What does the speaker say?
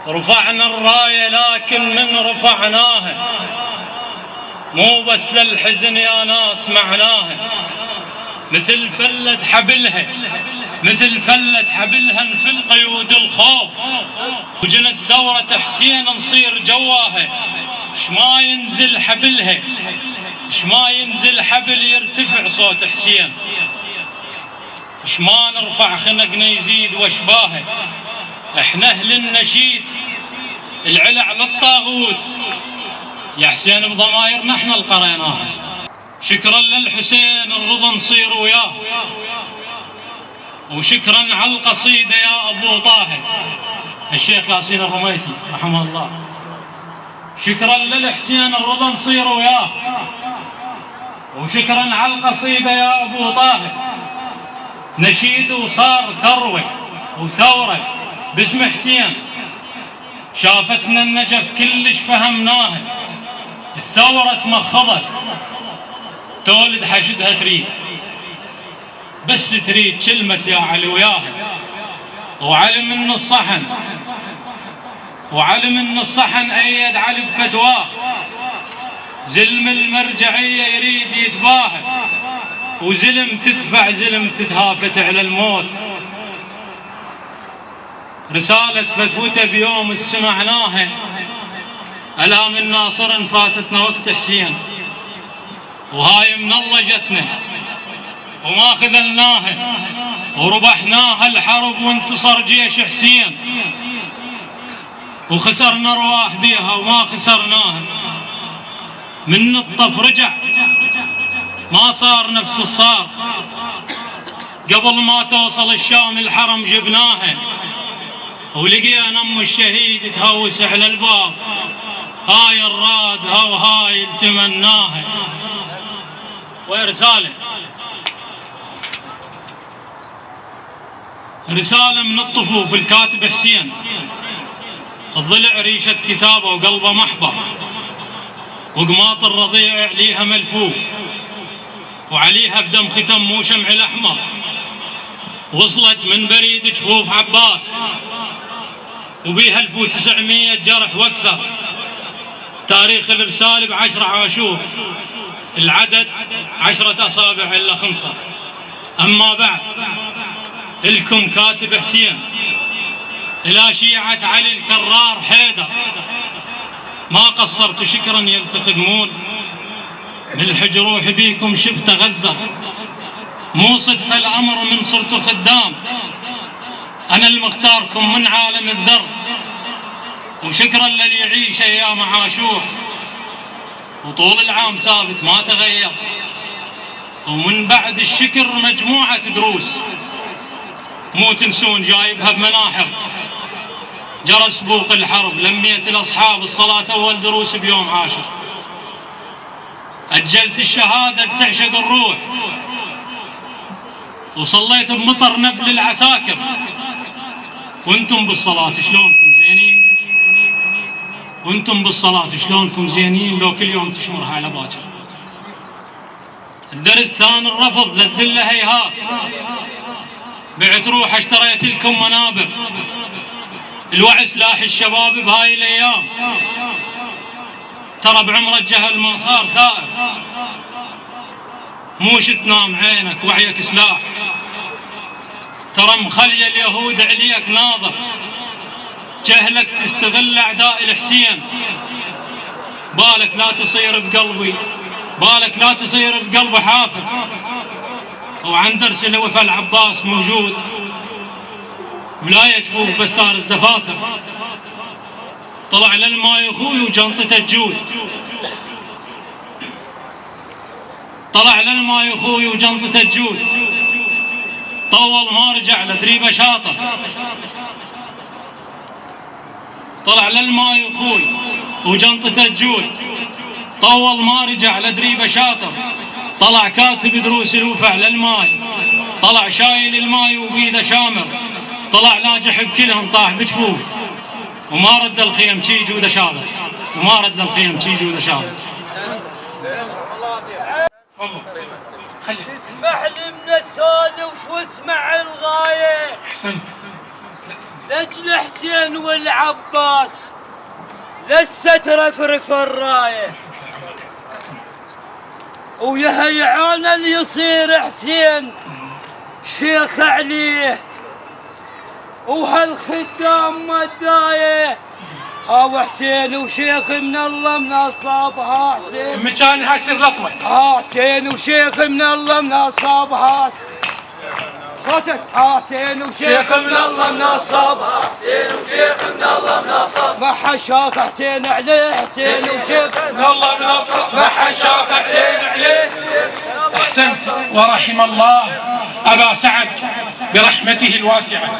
رفعنا الراية لكن من رفعناها مو بس للحزن يا ناس معناها، مثل فلة حبلها مثل فلة حبلها نفل قيود الخوف، وجنت ثورة حسين نصير جواها، شما ينزل حبلها شما ينزل حبل يرتفع صوت حسين، شما نرفع خنقنا يزيد واشباهه، احنا اهل النشيد العلع للطاغوت، يا حسين بضمايرنا احنا القريناها، شكرا للحسين الرضا نصير وياه، وشكرا على القصيدة يا أبو طاهر الشيخ ياسين الرميثي رحمه الله، شكرا للحسين الرضا نصير وياه، وشكرا على القصيدة يا أبو طاهر، نشيد وصار ثروة وثورة باسم حسين، شافتنا النجف كلش فهمناها، الثورة تمخضت تولد حشدها تريد، بس تريد كلمة يا علي وياها، وعلم ان الصحن ايد علي بفتواه، زلم المرجعية يريد يتباهى، وزلم تدفع زلم تتهافت على الموت، رسالة فتوته بيوم سمعناها، ألام الناصر فاتتنا وقت حسين، وهاي من الله جتنا وما خذلناها، وربحناها الحرب وانتصر جيش حسين، وخسرنا ارواح بيها وما خسرناها، من الطف رجع ما صار نفس الصار، قبل ما توصل الشام الحرم جبناها، ولقينا ام الشهيد تهوس على الباب، هاي الراد هاي التمناها. ورسالة من الطفوف الكاتب حسين، الضلع ريشة كتابه وقلبه محبة، وقماط الرضيع عليها ملفوف، وعليها بدم ختم مو شمع الأحمر، وصلت من بريد جفوف عباس، وبيها 1900 جرح واكثر، تاريخ الرسالة ب10 عاشور، العدد 10 أصابع إلا خنصر. أما بعد، لكم كاتب حسين، إلى شيعة علي الكرار حيدر، ما قصرت شكرا يلتخدمون، ملح جروح بيكم شفت غزة، مو صدف الأمر من صرت خدام، أنا المختاركم من عالم الذر، وشكرا للي يعيش أيام عاشور، وطول العام ثابت ما تغير، ومن بعد الشكر مجموعة دروس، مو تنسون جايبها بمناحر، جرس بوق الحرب لميت الأصحاب الصلاة أول دروس بيوم عاشر، أجلت الشهادة تعشق الروح، وصليت بمطر نبل العساكر، وانتم بالصلاة شلونكم زينين؟ وانتم بالصلاة شلونكم زينين لو كل يوم تشمرها على باكر. الدرس ثاني الرفض للذلة هيهات، بعت روح اشتريت لكم منابر، الوعي سلاح الشباب بهاي الايام، ترى بعمر الجهل ما صار ثائر، موش تنام عينك وعيك سلاح، ترى مخلي اليهود عليك ناظر، جهلك تستغل اعداء الحسين، بالك لا تصير بقلبي حافظ، وعن درس الوفا العباس موجود، ولا يجفوف بستارس دفاتر، طلع للما يا اخوي وجنطته تجود، طلع للما يا اخوي وجنطته تجود، طول ما رجع لدريبه شاطر، طلع للما يا اخوي وجنطته تجود، طول ما رجع لدريبه شاطر، طلع كاتب دروس الوفا للماي، طلع شايل الماي وبيده شامر، طلع ناجح بكلهم طاح بجفوف، وما رد الخيم شي جوده شابر، اسمح لي من السولف واسمع الغاية. احسنت. لاجل حسين والعباس لسه ترفرف الرايه، ويهيعون اللي يصير حسين شيخ عليه، وهالخدام مدايه. ها حسين وشيخ من الله من اصابها حسين مكان هاي سير لطمه. حسين وشيخ من الله من اصابها صوتك. حسين وشيخ من الله من اصابها، حسين وشيخ من الله من اصابها، ما حشاك حسين عليه، حسين وشيخ من الله من اصابها، ما حشاك حسين عليه. احسنت ورحم الله ابا سعد برحمته الواسعه.